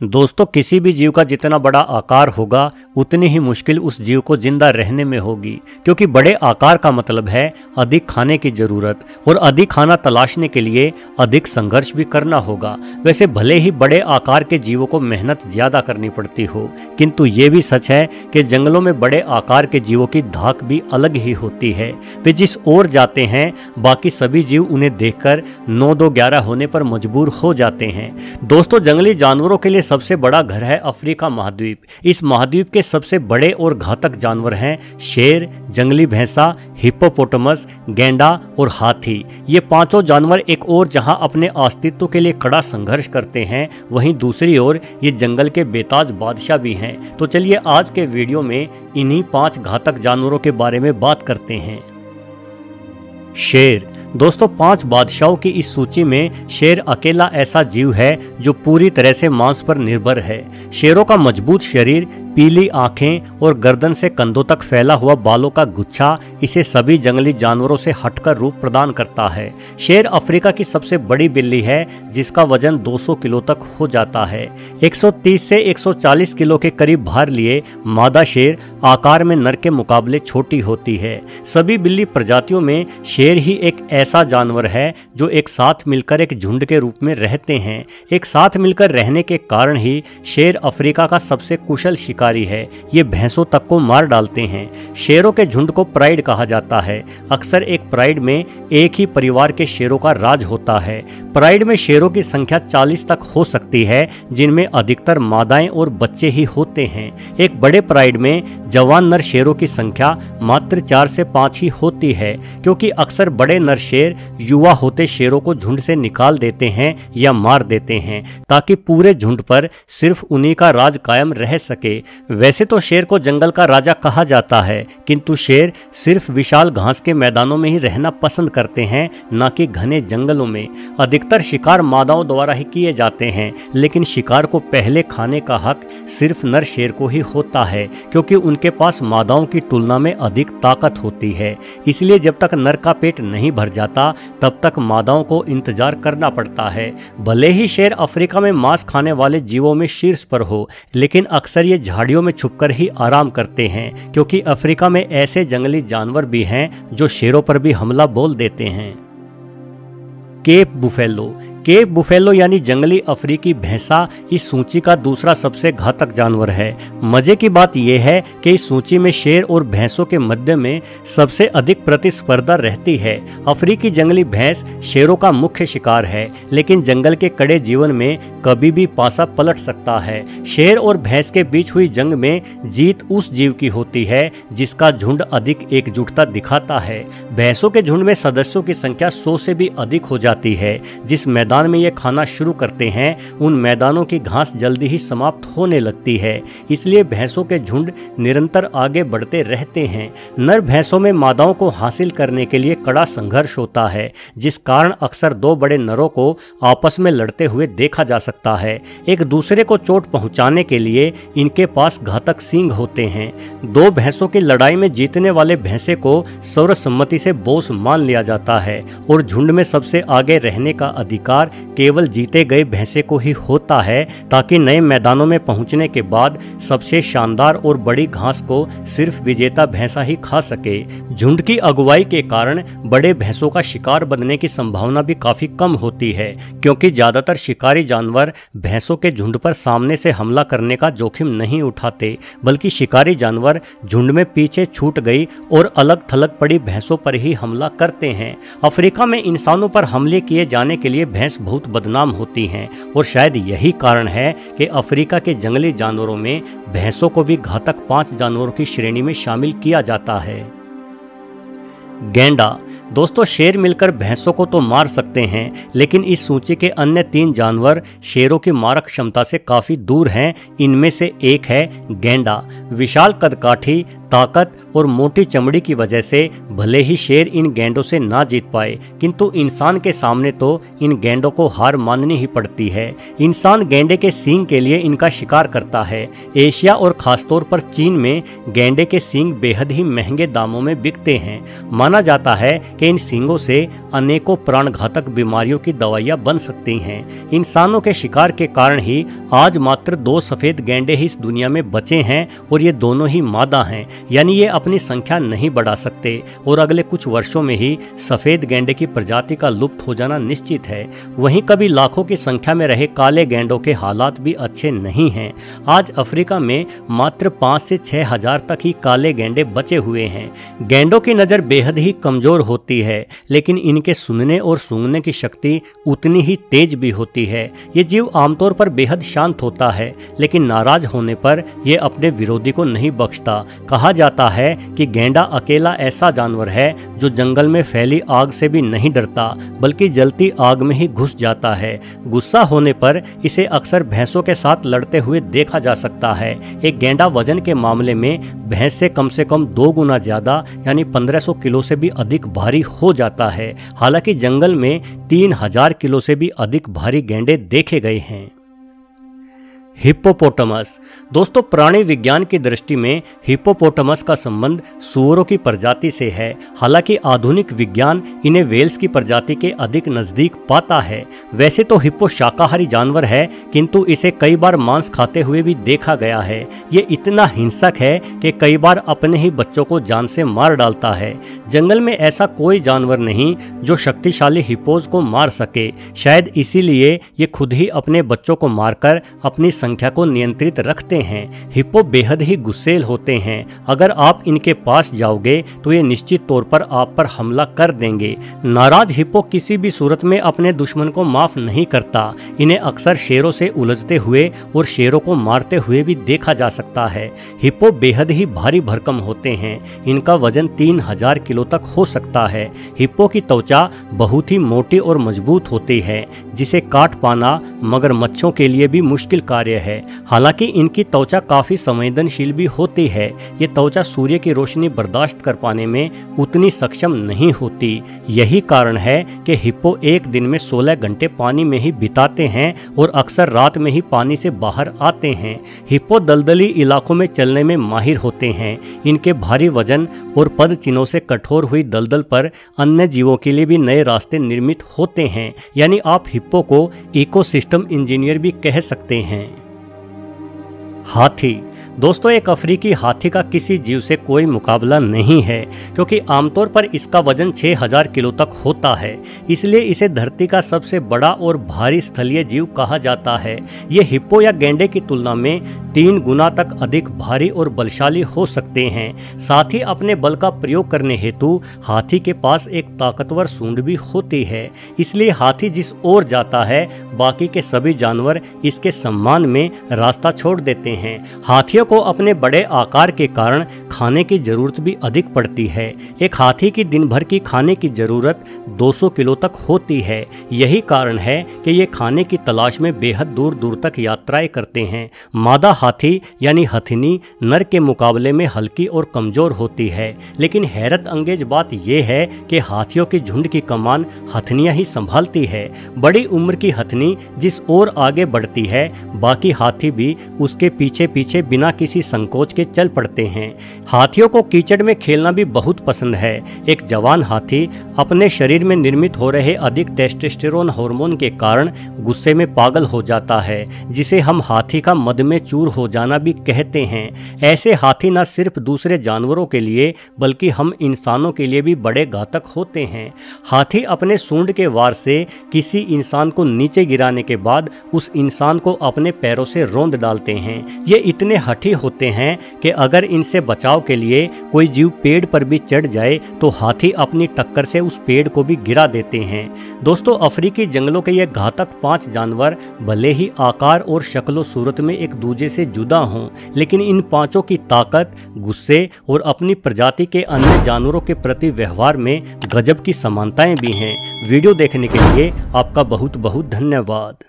दोस्तों, किसी भी जीव का जितना बड़ा आकार होगा उतनी ही मुश्किल उस जीव को जिंदा रहने में होगी, क्योंकि बड़े आकार का मतलब है अधिक खाने की जरूरत, और अधिक खाना तलाशने के लिए अधिक संघर्ष भी करना होगा। वैसे भले ही बड़े आकार के जीवों को मेहनत ज्यादा करनी पड़ती हो, किंतु ये भी सच है कि जंगलों में बड़े आकार के जीवों की धाक भी अलग ही होती है। वे जिस ओर जाते हैं बाकी सभी जीव उन्हें देखकर 9-2-11 होने पर मजबूर हो जाते हैं। दोस्तों, जंगली जानवरों के लिए सबसे बड़ा घर है अफ्रीका महाद्वीप। इस महाद्वीप के सबसे बड़े और घातक जानवर हैं शेर, जंगली भैंसा, हिप्पोपोटामस, गैंडा और हाथी। ये पांचों जानवर एक ओर जहां अपने अस्तित्व के लिए कड़ा संघर्ष करते हैं, वहीं दूसरी ओर ये जंगल के बेताज बादशाह भी हैं। तो चलिए आज के वीडियो में इन्हीं 5 घातक जानवरों के बारे में बात करते हैं। शेर। दोस्तों, 5 बादशाहों की इस सूची में शेर अकेला ऐसा जीव है जो पूरी तरह से मांस पर निर्भर है। शेरों का मजबूत शरीर, पीली आंखें और गर्दन से कंधों तक फैला हुआ बालों का गुच्छा इसे सभी जंगली जानवरों से हटकर रूप प्रदान करता है। शेर अफ्रीका की सबसे बड़ी बिल्ली है जिसका वजन 200 किलो तक हो जाता है। 130 से 140 किलो के करीब भार लिए मादा शेर आकार में नर के मुकाबले छोटी होती है। सभी बिल्ली प्रजातियों में शेर ही एक ऐसा जानवर है जो एक साथ मिलकर एक झुंड के रूप में रहते हैं। एक साथ मिलकर रहने के कारण ही शेर अफ्रीका का सबसे कुशल शिकारी है। ये भैंसों तक को मार डालते हैं। शेरों के झुंड को प्राइड कहा जाता है। अक्सर एक प्राइड में एक ही परिवार के शेरों का राज होता है। प्राइड में शेरों की संख्या 40 तक हो सकती है, जिनमें अधिकतर मादाएं और बच्चे ही होते हैं। एक बड़े प्राइड में जवान नर शेरों की संख्या मात्र 4 से 5 ही होती है, क्योंकि अक्सर बड़े नर शेर युवा होते शेरों को झुंड से निकाल देते हैं या मार देते हैं, ताकि पूरे झुंड पर सिर्फ उन्हीं का राज कायम रह सके। वैसे तो शेर को जंगल का राजा कहा जाता है, किंतु शेर सिर्फ विशाल घास के मैदानों में ही रहना पसंद करते हैं, न कि घने जंगलों में। अधिकतर शिकार मादाओं द्वारा ही किए जाते हैं, लेकिन शिकार को पहले खाने का हक सिर्फ नर शेर को ही होता है, क्योंकि उनके पास मादाओं की तुलना में अधिक ताकत होती है। इसलिए जब तक नर का पेट नहीं भर जाता तब तक मादाओं को इंतजार करना पड़ता है। भले ही शेर अफ्रीका में मांस खाने वाले जीवों में शीर्ष पर हो, लेकिन अक्सर ये झाड़ियों में छुपकर ही आराम करते हैं, क्योंकि अफ्रीका में ऐसे जंगली जानवर भी हैं जो शेरों पर भी हमला बोल देते हैं। Cap buffalo. केप बुफेलो यानी जंगली अफ्रीकी भैंसा इस सूची का दूसरा सबसे घातक जानवर है। मजे की बात यह है कि इस सूची में शेर और भैंसों के मध्य में सबसे अधिक प्रतिस्पर्धा रहती है। अफ्रीकी जंगली भैंस शेरों का मुख्य शिकार है, लेकिन जंगल के कड़े जीवन में कभी भी पासा पलट सकता है। शेर और भैंस के बीच हुई जंग में जीत उस जीव की होती है जिसका झुंड अधिक एकजुटता दिखाता है। भैंसों के झुंड में सदस्यों की संख्या 100 से भी अधिक हो जाती है। जिस मैदान में ये खाना शुरू करते हैं उन मैदानों की घास जल्दी ही समाप्त होने लगती है, इसलिए भैंसों के झुंड निरंतर आगे बढ़ते रहते हैं। नर भैंसों में मादाओं को हासिल करने के लिए कड़ा संघर्ष होता है, जिस कारण अक्सर 2 बड़े नरों को आपस में लड़ते हुए देखा जा सकता है। एक दूसरे को चोट पहुंचाने के लिए इनके पास घातक सींग होते हैं। 2 भैंसों की लड़ाई में जीतने वाले भैंसे को सर्वसम्मति से बॉस मान लिया जाता है, और झुंड में सबसे आगे रहने का अधिकार केवल जीते गए भैंसे को ही होता है, ताकि नए मैदानों में पहुंचने के बाद सबसे शानदार और बड़ी घास को सिर्फ विजेता भैंसा ही खा सके। झुंड की अगुवाई के कारण बड़े भैंसों का शिकार बनने की संभावना भी काफी कम होती है, क्योंकि ज्यादातर शिकारी जानवर भैंसों के झुंड पर सामने से हमला करने का जोखिम नहीं उठाते, बल्कि शिकारी जानवर झुंड में पीछे छूट गई और अलग थलग पड़ी भैंसों पर ही हमला करते हैं। अफ्रीका में इंसानों पर हमले किए जाने के लिए भैंस बहुत बदनाम होती हैं, और शायद यही कारण है कि अफ्रीका के जंगली जानवरों में भैंसों को भी घातक 5 जानवरों की श्रेणी में शामिल किया जाता है। गैंडा। दोस्तों, शेर मिलकर भैंसों को तो मार सकते हैं, लेकिन इस सूची के अन्य 3 जानवर शेरों की मारक क्षमता से काफी दूर हैं। इनमें से एक है गैंडा। विशाल कदकाठी, ताकत और मोटी चमड़ी की वजह से भले ही शेर इन गैंडों से ना जीत पाए, किंतु इंसान के सामने तो इन गैंडों को हार माननी ही पड़ती है। इंसान गैंडे के सींग के लिए इनका शिकार करता है। एशिया और खासतौर पर चीन में गैंडे के सींग बेहद ही महंगे दामों में बिकते हैं। माना जाता है कि इन सींगों से अनेकों प्राणघातक बीमारियों की दवाइयां बन सकती हैं। इंसानों के शिकार के कारण ही आज मात्र 2 सफेद गैंडे ही इस दुनिया में बचे हैं और ये दोनों ही मादा हैं, यानी ये अपनी संख्या नहीं बढ़ा सकते और अगले कुछ वर्षों में ही सफेद गैंडे की प्रजाति का लुप्त हो जाना निश्चित है। वहीं कभी लाखों की संख्या में रहे काले गैंडों के हालात भी अच्छे नहीं हैं। आज अफ्रीका में मात्र 5 से 6 हजार तक ही काले गैंडे बचे हुए हैं। गैंडों की नज़र बेहद ही कमजोर होती है, लेकिन इनके सुनने और सूंघने की शक्ति उतनी ही तेज भी होती है। ये जीव आमतौर पर बेहद शांत होता है, लेकिन नाराज होने पर यह अपने विरोधी को नहीं बख्शता। कहा जाता है कि गैंडा अकेला ऐसा जानवर है जो जंगल में फैली आग से भी नहीं डरता, बल्कि जलती आग में ही घुस जाता है। गुस्सा होने पर इसे अक्सर भैंसों के साथ लड़ते हुए देखा जा सकता है। एक गैंडा वजन के मामले में भैंस से कम 2 गुना ज्यादा यानी 1500 किलो से भी अधिक भारी हो जाता है। हालांकि जंगल में 3000 किलो से भी अधिक भारी गैंडे देखे गए हैं। हिप्पोपोटामस। दोस्तों, प्राणी विज्ञान की दृष्टि में हिप्पोपोटामस का संबंध सूअरों की प्रजाति से है। हालांकि आधुनिक विज्ञान इन्हें वेल्स की प्रजाति के अधिक नजदीक पाता है। वैसे तो हिप्पो शाकाहारी जानवर है, किंतु इसे कई बार मांस खाते हुए भी देखा गया है। ये इतना हिंसक है कि कई बार अपने ही बच्चों को जान से मार डालता है। जंगल में ऐसा कोई जानवर नहीं जो शक्तिशाली हिप्पोज को मार सके। शायद इसीलिए ये खुद ही अपने बच्चों को मारकर अपनी संख्या को नियंत्रित रखते हैं। हिप्पो बेहद ही गुस्सैल होते हैं। अगर आप इनके पास जाओगे तो ये निश्चित तौर पर आप पर हमला कर देंगे। नाराज हिप्पो किसी भी सूरत में अपने दुश्मन को माफ नहीं करता। इन्हें अक्सर शेरों से उलझते हुए और शेरों को मारते हुए भी देखा जा सकता है। हिप्पो बेहद ही भारी भरकम होते हैं। इनका वजन 3000 किलो तक हो सकता है। हिप्पो की त्वचा बहुत ही मोटी और मजबूत होती है, जिसे काट पाना मगरमच्छों के लिए भी मुश्किल कार्य है। हालांकि इनकी त्वचा काफी संवेदनशील भी होती है। ये त्वचा सूर्य की रोशनी बर्दाश्त कर पाने में उतनी सक्षम नहीं होती। यही कारण है कि हिप्पो एक दिन में 16 घंटे पानी में ही बिताते हैं और अक्सर रात में ही पानी से बाहर आते हैं। हिप्पो दलदली इलाकों में चलने में माहिर होते हैं। इनके भारी वजन और पद चिन्हों से कठोर हुई दलदल पर अन्य जीवों के लिए भी नए रास्ते निर्मित होते हैं। यानी आप हिप्पो को इकोसिस्टम इंजीनियर भी कह सकते हैं। हाथी। दोस्तों, एक अफ्रीकी हाथी का किसी जीव से कोई मुकाबला नहीं है, क्योंकि आमतौर पर इसका वजन 6000 किलो तक होता है। इसलिए इसे धरती का सबसे बड़ा और भारी स्थलीय जीव कहा जाता है। ये हिप्पो या गैंडे की तुलना में 3 गुना तक अधिक भारी और बलशाली हो सकते हैं। साथ ही अपने बल का प्रयोग करने हेतु हाथी के पास एक ताकतवर सूंड भी होती है। इसलिए हाथी जिस ओर जाता है, बाकी के सभी जानवर इसके सम्मान में रास्ता छोड़ देते हैं। हाथियों को अपने बड़े आकार के कारण खाने की जरूरत भी अधिक पड़ती है। एक हाथी की दिन भर की खाने की जरूरत 200 किलो तक होती है। यही कारण है कि ये खाने की तलाश में बेहद दूर दूर तक यात्राएं करते हैं। मादा हाथी यानी हथिनी नर के मुकाबले में हल्की और कमजोर होती है, लेकिन हैरत अंगेज बात यह है कि हाथियों की झुंड की कमान हथनियां ही संभालती है। बड़ी उम्र की हथनी जिस ओर आगे बढ़ती है, बाकी हाथी भी उसके पीछे पीछे बिना किसी संकोच के चल पड़ते हैं। हाथियों को कीचड़ में खेलना भी बहुत पसंद है। एक जवान हाथी अपने शरीर में निर्मित हो रहे अधिक टेस्टोस्टेरोन हार्मोन के कारण गुस्से में पागल हो जाता है, जिसे हम हाथी का मद में चूर हो जाना भी कहते हैं। ऐसे हाथी न सिर्फ दूसरे जानवरों के लिए बल्कि हम इंसानों के लिए भी बड़े घातक होते हैं। हाथी अपने सूंड के वार से किसी इंसान को नीचे गिराने के बाद उस इंसान को अपने पैरों से रौंद डालते हैं। ये इतने हठी होते हैं कि अगर इनसे बचाव के लिए कोई जीव पेड़ पर भी चढ़ जाए तो हाथी अपनी टक्कर से उस पेड़ को भी गिरा देते हैं। दोस्तों, अफ्रीकी जंगलों के ये घातक 5 जानवर भले ही आकार और शक्ल सूरत में एक दूसरे से जुदा हों, लेकिन इन पांचों की ताकत, गुस्से और अपनी प्रजाति के अन्य जानवरों के प्रति व्यवहार में गजब की समानताएं भी हैं। वीडियो देखने के लिए आपका बहुत बहुत धन्यवाद।